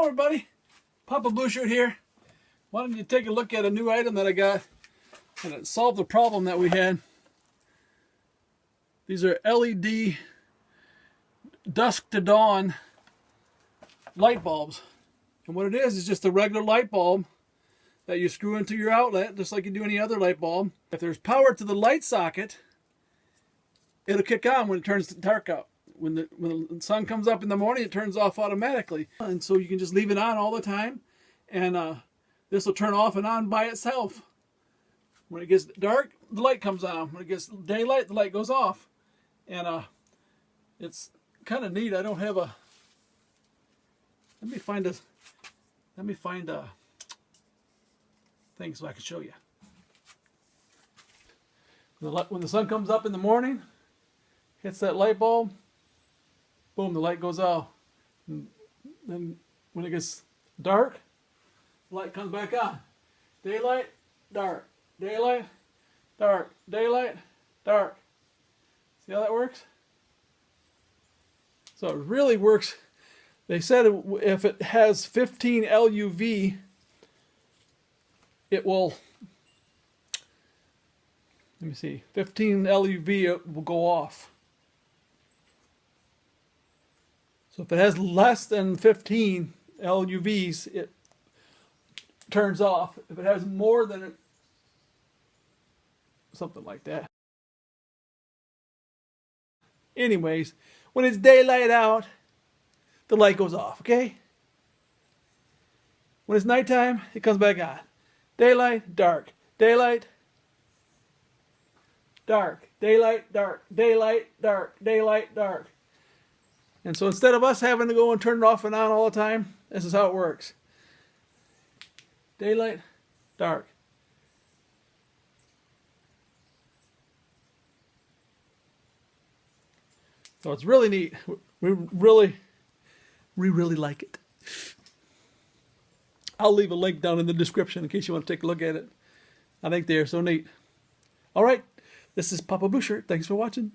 everybody, Papa Blue Shirt here. Why don't you take a look at a new item that I got, and it solved the problem that we had. These are LED dusk to dawn light bulbs, and what it is just a regular light bulb that you screw into your outlet just like you do any other light bulb. If there's power to the light socket, it'll kick on when it turns dark out. When the sun comes up in the morning, it turns off automatically. And so you can just leave it on all the time, and this will turn off and on by itself. When it gets dark, the light comes on. When it gets daylight, the light goes off. And it's kind of neat. I don't have a... Let me find a thing so I can show you. When the sun comes up in the morning, hits that light bulb, boom, the light goes out. And then when it gets dark, the light comes back on. Daylight, dark, daylight, dark, daylight, dark. See how that works? So it really works. They said if it has 15 LUV, it will, let me see, 15 LUV it will go off. So if it has less than 15 LUVs, it turns off. If it has more than it, something like that. Anyways, when it's daylight out, the light goes off, okay? When it's nighttime, it comes back on. Daylight, dark. Daylight, dark. Daylight, dark. Daylight, dark. Daylight, dark. And so instead of us having to go and turn it off and on all the time, this is how it works. Daylight, dark. So it's really neat. We really like it. I'll leave a link down in the description in case you want to take a look at it. I think they're so neat. All right, this is Papa Blue Shirt. Thanks for watching.